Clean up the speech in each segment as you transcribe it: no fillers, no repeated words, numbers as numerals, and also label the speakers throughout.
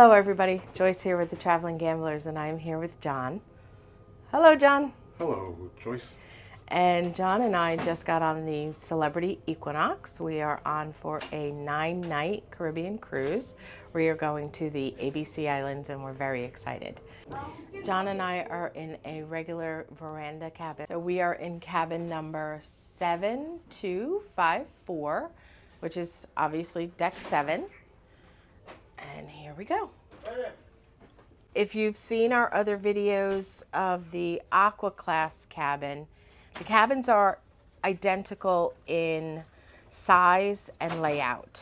Speaker 1: Hello everybody, Joyce here with the Traveling Gamblers, and I'm here with Jon. Hello Jon.
Speaker 2: Hello Joyce.
Speaker 1: And Jon and I just got on the Celebrity Equinox. We are on for a 9-night Caribbean cruise. We are going to the ABC Islands and we're very excited. Jon and I are in a regular Veranda cabin. So we are in cabin number 7254, which is obviously deck 7. And here we go. If you've seen our other videos of the Aqua Class cabin, the cabins are identical in size and layout.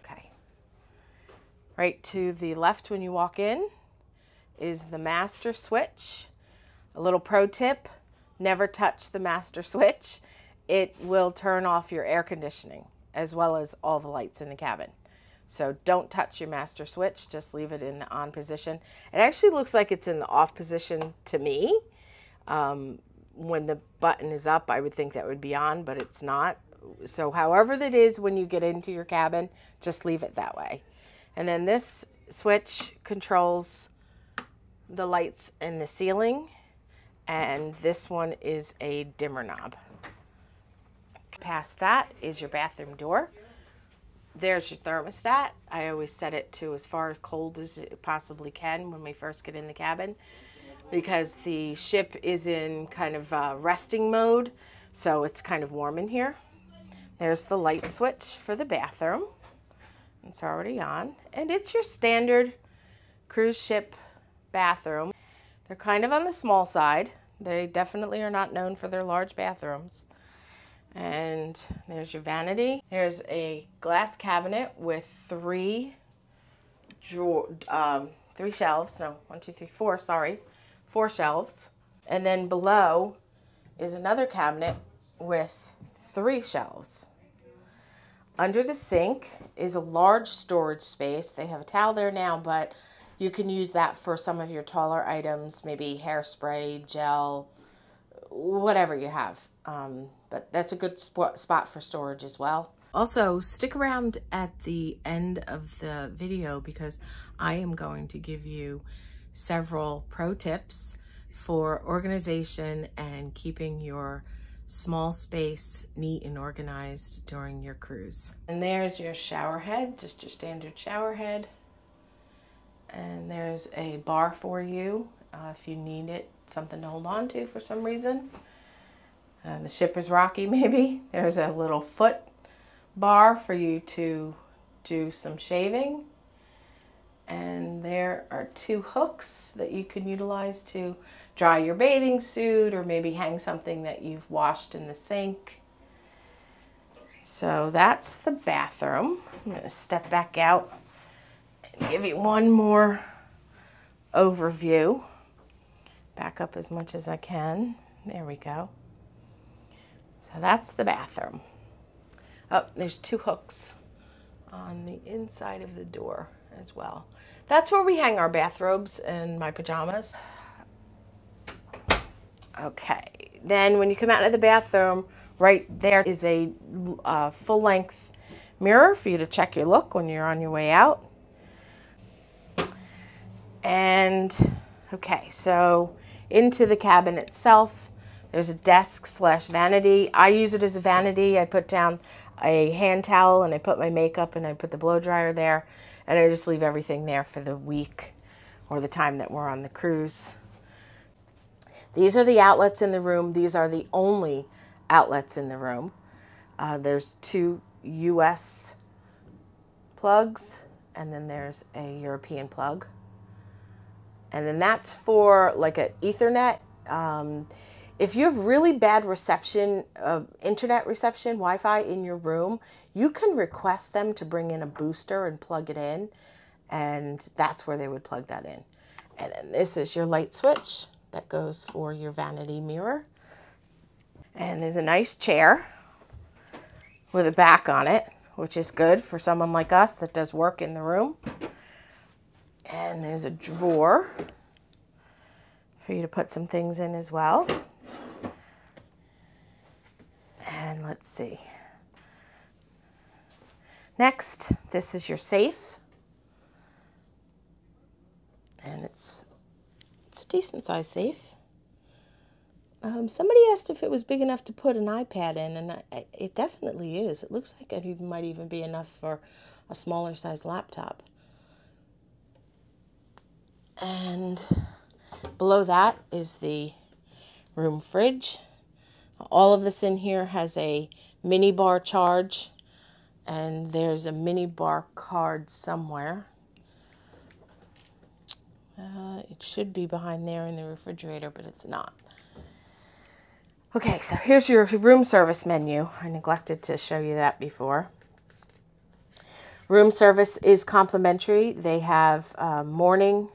Speaker 1: Okay. Right to the left when you walk in is the master switch. A little pro tip, never touch the master switch. It will turn off your air conditioning as well as all the lights in the cabin. So don't touch your master switch, just leave it in the on position. It actually looks like it's in the off position to me. When the button is up, I would think that would be on, but it's not. So however that is when you get into your cabin, just leave it that way. And then this switch controls the lights in the ceiling, and this one is a dimmer knob. Past that is your bathroom door. There's your thermostat. I always set it to as far cold as it possibly can when we first get in the cabin, because the ship is in kind of resting mode, so it's kind of warm in here. There's the light switch for the bathroom. It's already on, and it's your standard cruise ship bathroom. They're kind of on the small side. They definitely are not known for their large bathrooms. And there's your vanity. There's a glass cabinet with three shelves. No, 1, 2, 3, 4, sorry. 4 shelves. And then below is another cabinet with 3 shelves. Under the sink is a large storage space. They have a towel there now, but you can use that for some of your taller items, maybe hairspray, gel, whatever you have. But that's a good spot for storage as well. Also, stick around at the end of the video because I am going to give you several pro tips for organization and keeping your small space neat and organized during your cruise. And there's your shower head, just your standard shower head. And there's a bar for you if you need it, something to hold on to for some reason. The ship is rocky maybe. There's a little foot bar for you to do some shaving. And there are 2 hooks that you can utilize to dry your bathing suit or maybe hang something that you've washed in the sink. So that's the bathroom. I'm going to step back out and give you one more overview. Back up as much as I can. There we go. So that's the bathroom. Oh, there's 2 hooks on the inside of the door as well. That's where we hang our bathrobes and my pajamas. Okay, then when you come out of the bathroom, right there is a full-length mirror for you to check your look when you're on your way out. And, okay, so into the cabin itself, there's a desk/vanity. I use it as a vanity. I put down a hand towel and I put my makeup and I put the blow dryer there, and I just leave everything there for the week or the time that we're on the cruise. These are the outlets in the room. These are the only outlets in the room. There's 2 US plugs, and then there's a European plug. And then that's for like an Ethernet. If you have really bad reception, internet reception, Wi-Fi in your room, you can request them to bring in a booster and plug it in, and that's where they would plug that in. And then this is your light switch that goes for your vanity mirror. And there's a nice chair with a back on it, which is good for someone like us that does work in the room. And there's a drawer for you to put some things in as well. And let's see. Next, this is your safe. And it's a decent size safe. Somebody asked if it was big enough to put an iPad in, and it definitely is. It looks like it might even be enough for a smaller size laptop. And below that is the room fridge. All of this in here has a mini bar charge, and there's a mini bar card somewhere. It should be behind there in the refrigerator, but it's not. Okay, so here's your room service menu. I neglected to show you that before. Room service is complimentary. They have a morning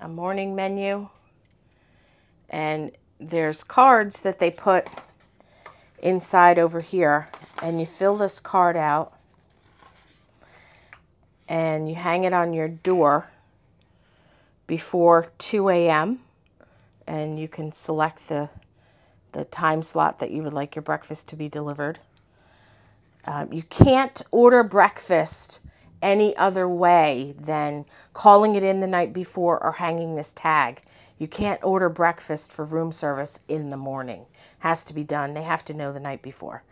Speaker 1: menu, and there's cards that they put inside over here, and you fill this card out and you hang it on your door before 2 a.m. and you can select the time slot that you would like your breakfast to be delivered. You can't order breakfast any other way than calling it in the night before or hanging this tag. You can't order breakfast for room service in the morning. Has to be done. They have to know the night before.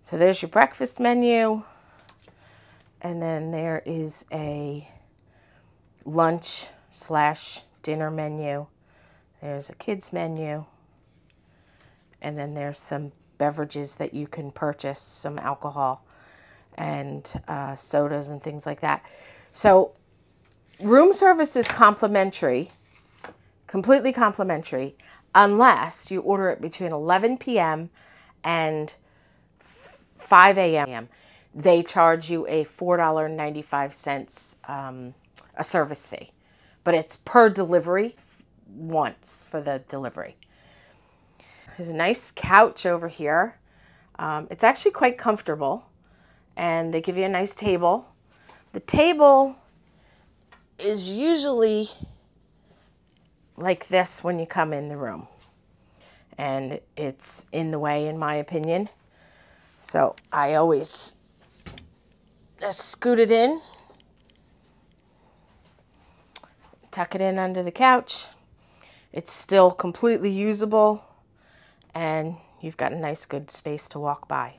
Speaker 1: So there's your breakfast menu. And then there is a lunch/dinner menu. There's a kids menu. And then there's some beverages that you can purchase, some alcohol and sodas and things like that. So room service is complimentary, completely complimentary, unless you order it between 11 p.m. and 5 a.m. They charge you a $4.95 a service fee, but it's per delivery, once for the delivery. There's a nice couch over here. It's actually quite comfortable, and they give you a nice table. The table is usually like this when you come in the room, and it's in the way, in my opinion. So I always just scoot it in, tuck it in under the couch. It's still completely usable, and you've got a nice good space to walk by.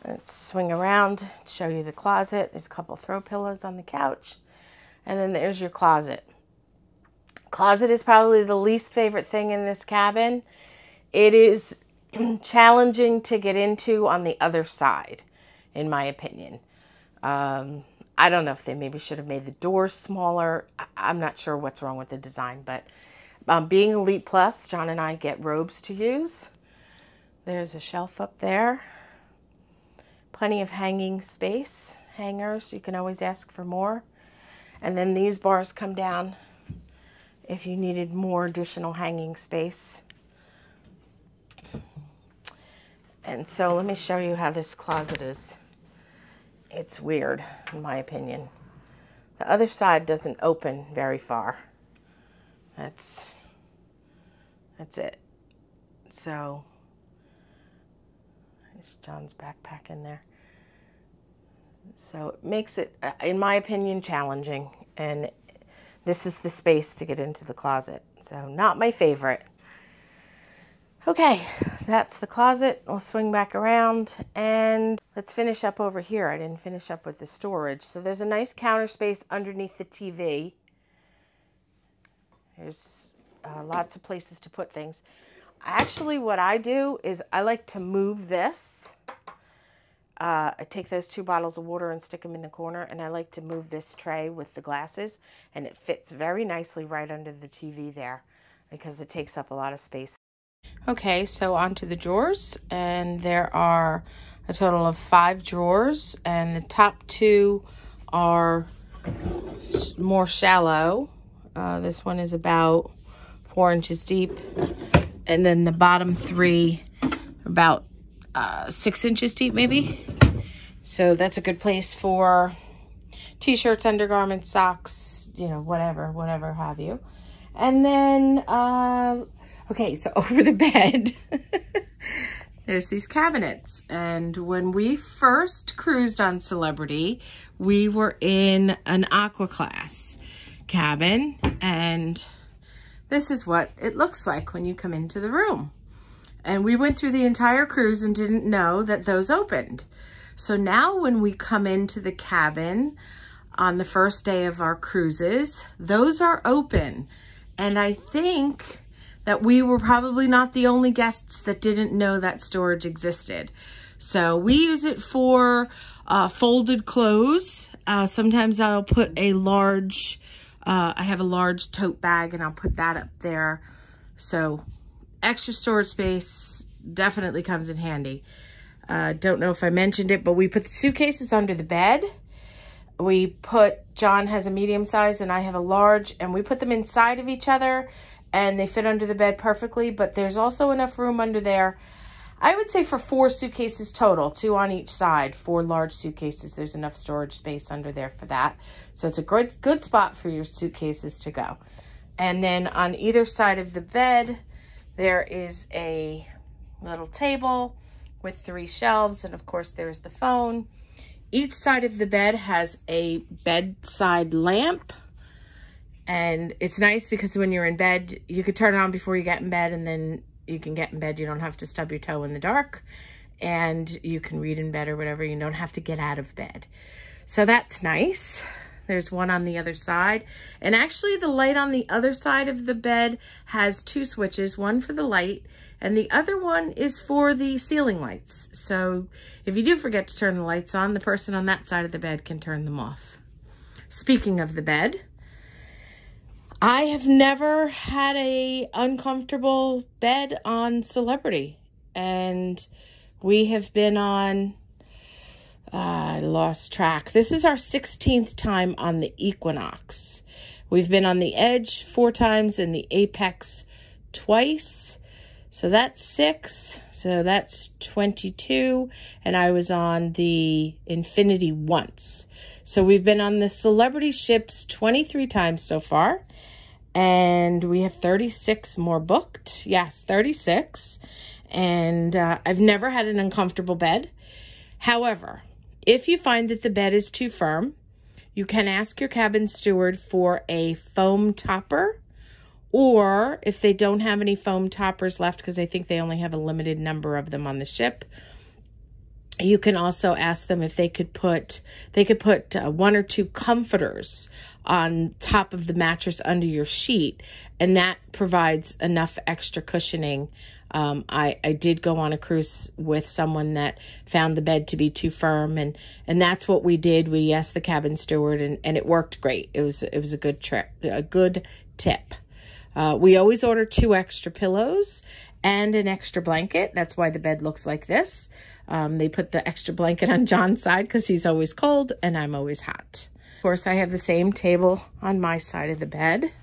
Speaker 1: Let's swing around to show you the closet. There's a couple throw pillows on the couch, and then there's your closet. Closet is probably the least favorite thing in this cabin. It is challenging to get into on the other side, in my opinion. I don't know if they maybe should have made the doors smaller. I'm not sure what's wrong with the design, but being Elite Plus, John and I get robes to use. There's a shelf up there. Plenty of hanging space, hangers. You can always ask for more. And then these bars come down if you needed more additional hanging space. And so let me show you how this closet is. It's weird, in my opinion. The other side doesn't open very far. That's it. So there's John's backpack in there. So it makes it, in my opinion, challenging. And this is the space to get into the closet. So not my favorite. Okay, that's the closet. We'll swing back around and let's finish up over here. I didn't finish up with the storage. So there's a nice counter space underneath the TV. There's lots of places to put things. Actually, what I do is I like to move this. I take those 2 bottles of water and stick them in the corner, and I like to move this tray with the glasses, and it fits very nicely right under the TV there because it takes up a lot of space. Okay, so onto the drawers, and there are a total of 5 drawers, and the top 2 are more shallow. This one is about 4 inches deep, and then the bottom 3 about 6 inches deep maybe. So that's a good place for t-shirts, undergarments, socks, you know, whatever have you. And then okay, so over the bed there's these cabinets. And when we first cruised on Celebrity, we were in an Aqua Class cabin, and this is what it looks like when you come into the room. And we went through the entire cruise and didn't know that those opened. So now when we come into the cabin on the first day of our cruises, those are open. And I think that we were probably not the only guests that didn't know that storage existed. So we use it for folded clothes. Sometimes I'll put a large, I have a large tote bag and I'll put that up there. So extra storage space definitely comes in handy. Don't know if I mentioned it, but we put the suitcases under the bed. John has a medium size and I have a large, and we put them inside of each other and they fit under the bed perfectly, but there's also enough room under there. I would say for 4 suitcases total, 2 on each side, 4 large suitcases. There's enough storage space under there for that. So it's a good spot for your suitcases to go. And then on either side of the bed, there is a little table with 3 shelves, and of course there's the phone. Each side of the bed has a bedside lamp, and it's nice because when you're in bed, you could turn it on before you get in bed, and then you can get in bed. You don't have to stub your toe in the dark, and you can read in bed or whatever. You don't have to get out of bed. So that's nice. There's one on the other side. And actually the light on the other side of the bed has 2 switches, one for the light and the other one is for the ceiling lights. So if you do forget to turn the lights on, the person on that side of the bed can turn them off. Speaking of the bed, I have never had a uncomfortable bed on Celebrity, and we have been on, I lost track. This is our 16th time on the Equinox. We've been on the Edge 4 times and the Apex twice. So that's 6. So that's 22. And I was on the Infinity once. So we've been on the Celebrity ships 23 times so far. And we have 36 more booked. Yes, 36. And I've never had an uncomfortable bed. However, if you find that the bed is too firm, you can ask your cabin steward for a foam topper, or if they don't have any foam toppers left, because I think they only have a limited number of them on the ship, you can also ask them if they could put 1 or 2 comforters on top of the mattress under your sheet, and that provides enough extra cushioning. I did go on a cruise with someone that found the bed to be too firm, and that's what we did. We asked the cabin steward, and it worked great. It was a good trip, a good tip. We always order 2 extra pillows and an extra blanket. That's why the bed looks like this. They put the extra blanket on John's side because he's always cold and I'm always hot. Of course, I have the same table on my side of the bed.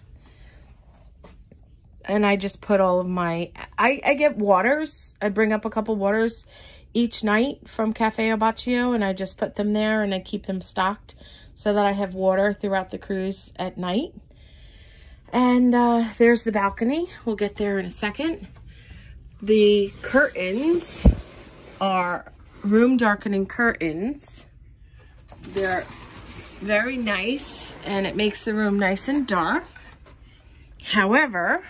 Speaker 1: And I just put all of my, I get waters. I bring up a couple waters each night from Cafe Abaccio, and I just put them there and I keep them stocked so that I have water throughout the cruise at night. And there's the balcony. We'll get there in a second. The curtains are room darkening curtains. They're very nice, and it makes the room nice and dark. However,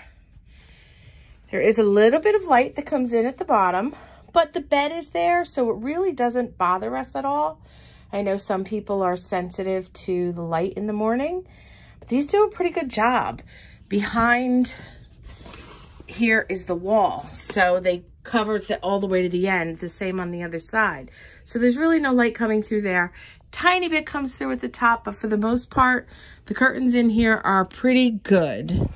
Speaker 1: there is a little bit of light that comes in at the bottom, but the bed is there, so it really doesn't bother us at all. I know some people are sensitive to the light in the morning, but these do a pretty good job. Behind here is the wall, so they cover all the way to the end, the same on the other side. So there's really no light coming through there. Tiny bit comes through at the top, but for the most part, the curtains in here are pretty good.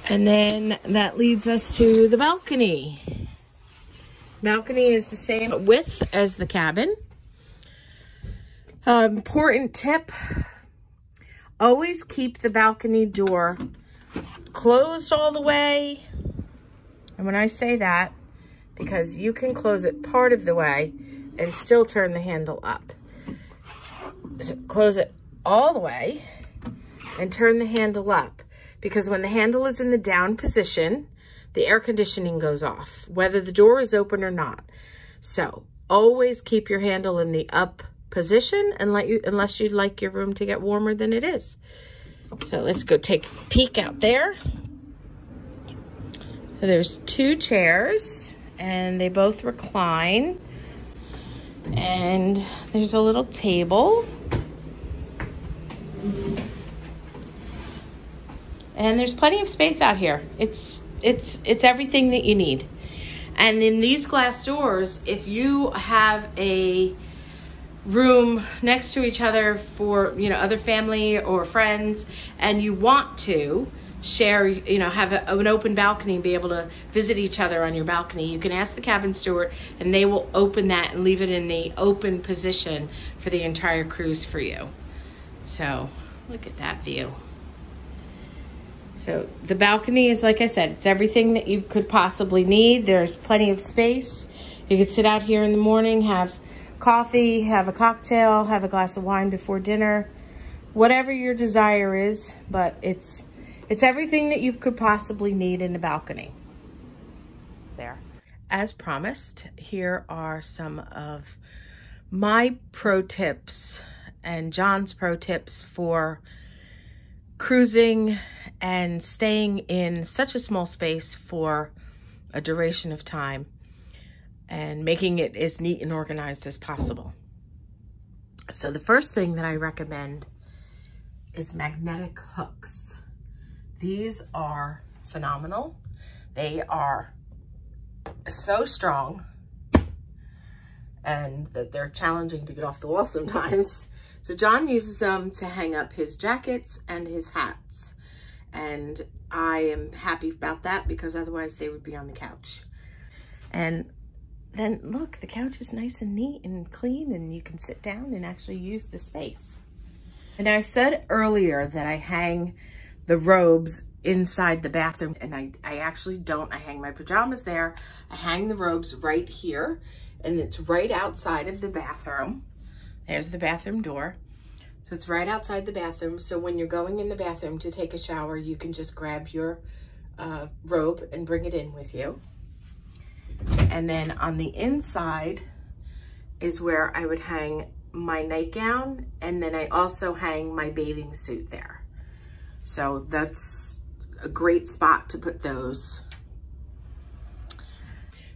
Speaker 1: And then that leads us to the balcony. Balcony is the same width as the cabin. Important tip, always keep the balcony door closed all the way. And when I say that, because you can close it part of the way and still turn the handle up. So close it all the way and turn the handle up, because when the handle is in the down position, the air conditioning goes off, whether the door is open or not. So always keep your handle in the up position unless you'd like your room to get warmer than it is. So let's go take a peek out there. So there's 2 chairs and they both recline. And there's a little table. And there's plenty of space out here. It's everything that you need. And in these glass doors, if you have a room next to each other for, you know, other family or friends, and you want to share, you know, have an open balcony and be able to visit each other on your balcony, you can ask the cabin steward and they will open that and leave it in the open position for the entire cruise for you. So look at that view. So the balcony is, like I said, it's everything that you could possibly need. There's plenty of space. You can sit out here in the morning, have coffee, have a cocktail, have a glass of wine before dinner, whatever your desire is, but it's everything that you could possibly need in a balcony. There. As promised, here are some of my pro tips and John's pro tips for cruising and staying in such a small space for a duration of time and making it as neat and organized as possible. So the first thing that I recommend is magnetic hooks. These are phenomenal. They are so strong and that they're challenging to get off the wall sometimes. So John uses them to hang up his jackets and his hats. And I am happy about that because otherwise they would be on the couch. And then look, the couch is nice and neat and clean and you can sit down and actually use the space. And I said earlier that I hang the robes inside the bathroom, and I actually don't. I hang my pajamas there. I hang the robes right here, and it's right outside of the bathroom. There's the bathroom door. So it's right outside the bathroom. So when you're going in the bathroom to take a shower, you can just grab your robe and bring it in with you. And then on the inside is where I would hang my nightgown, and then I also hang my bathing suit there. So that's a great spot to put those.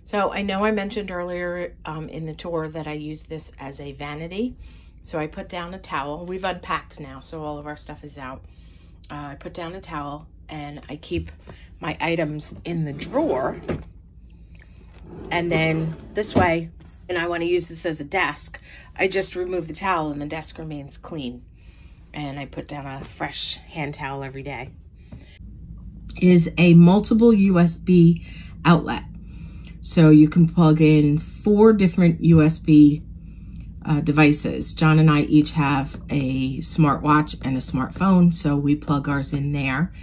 Speaker 1: So I know I mentioned earlier in the tour that I use this as a vanity. So I put down a towel. We've unpacked now, so all of our stuff is out. I put down a towel and I keep my items in the drawer. And then this way, and I want to use this as a desk, I just remove the towel and the desk remains clean. And I put down a fresh hand towel every day. Is a multiple USB outlet. So you can plug in 4 different USB devices. John and I each have a smartwatch and a smartphone, so we plug ours in there,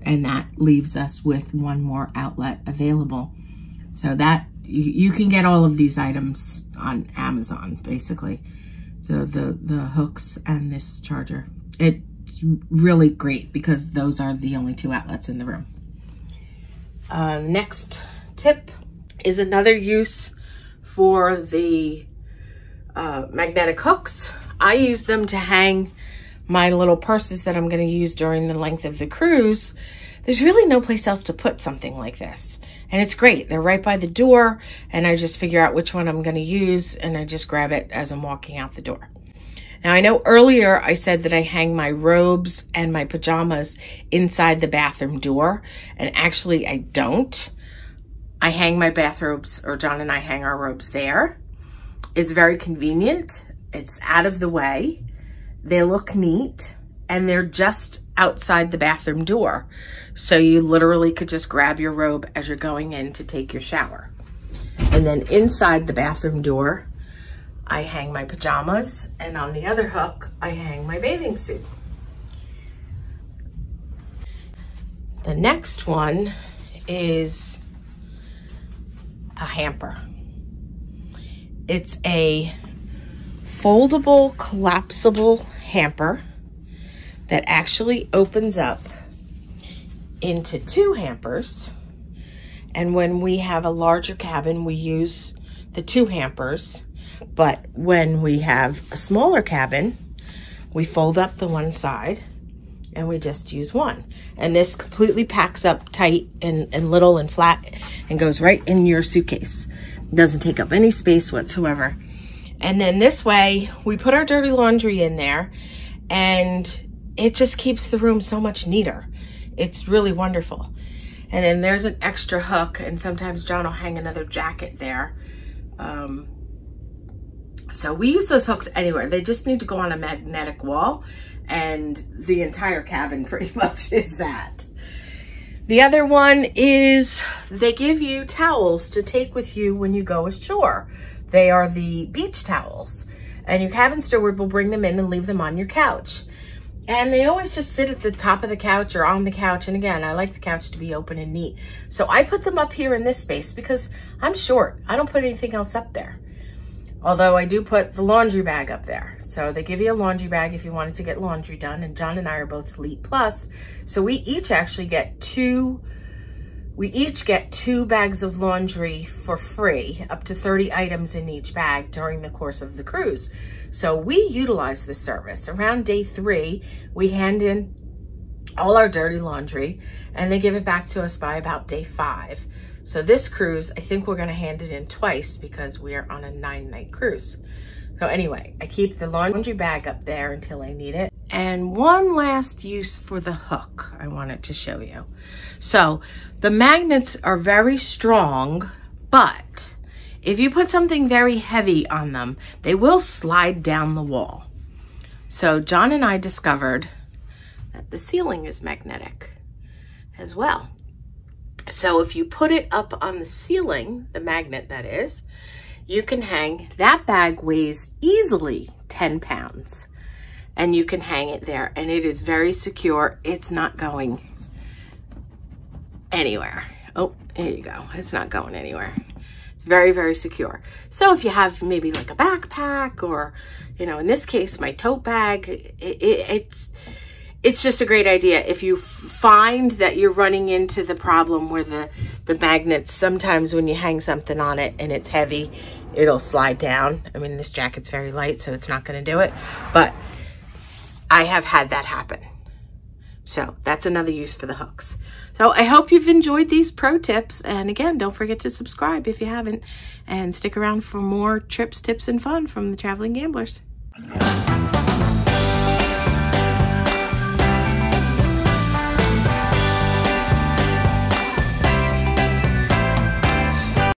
Speaker 1: and that leaves us with 1 more outlet available. So that you can get all of these items on Amazon, basically. So the hooks and this charger. It's really great because those are the only 2 outlets in the room. Next tip is another use for the magnetic hooks. I use them to hang my little purses that I'm going to use during the length of the cruise. There's really no place else to put something like this. And it's great. They're right by the door, and I just figure out which one I'm going to use, and I just grab it as I'm walking out the door. Now, I know earlier I said that I hang my robes and my pajamas inside the bathroom door, and actually I don't. I hang my bathrobes, or John and I hang our robes there. It's very convenient. It's out of the way. They look neat, and they're just outside the bathroom door. So you literally could just grab your robe as you're going in to take your shower. And then inside the bathroom door, I hang my pajamas, and on the other hook, I hang my bathing suit. The next one is a hamper. It's a foldable, collapsible hamper that actually opens up into 2 hampers, And when we have a larger cabin, we use the 2 hampers. But when we have a smaller cabin, we fold up the one side and we just use one. And this completely packs up tight and little and flat and goes right in your suitcase. It doesn't take up any space whatsoever. And then this way, we put our dirty laundry in there and it just keeps the room so much neater. It's really wonderful. And then there's an extra hook, and sometimes John will hang another jacket there. So we use those hooks anywhere. They just need to go on a magnetic wall, and the entire cabin pretty much is that. The other one is they give you towels to take with you when you go ashore. They are the beach towels, and your cabin steward will bring them in and leave them on your couch. And they always just sit at the top of the couch or on the couch. And again, I like the couch to be open and neat. So I put them up here in this space because I'm short. I don't put anything else up there. Although I do put the laundry bag up there. So they give you a laundry bag if you wanted to get laundry done. And John and I are both Elite Plus. So we each actually get two bags of laundry for free, up to 30 items in each bag during the course of the cruise. So we utilize this service. Around day 3, we hand in all our dirty laundry and they give it back to us by about day 5. So this cruise, I think we're gonna hand it in twice because we are on a 9-night cruise. So anyway, I keep the laundry bag up there until I need it. And one last use for the hook I wanted to show you. So the magnets are very strong, but if you put something very heavy on them, they will slide down the wall. So John and I discovered that the ceiling is magnetic as well. So if you put it up on the ceiling, the magnet that is, you can hang, that bag weighs easily 10 pounds. And you can hang it there, and it is very secure. It's not going anywhere. Oh, here you go. It's not going anywhere. It's very, very secure. So if you have maybe like a backpack or, you know, in this case, my tote bag, it's just a great idea. If you find that you're running into the problem where the magnets, sometimes when you hang something on it and it's heavy, it'll slide down. I mean, this jacket's very light, so it's not going to do it. But I have had that happen. So that's another use for the hooks. So I hope you've enjoyed these pro tips. And again, don't forget to subscribe if you haven't. And stick around for more trips, tips, and fun from the Traveling Gamblers.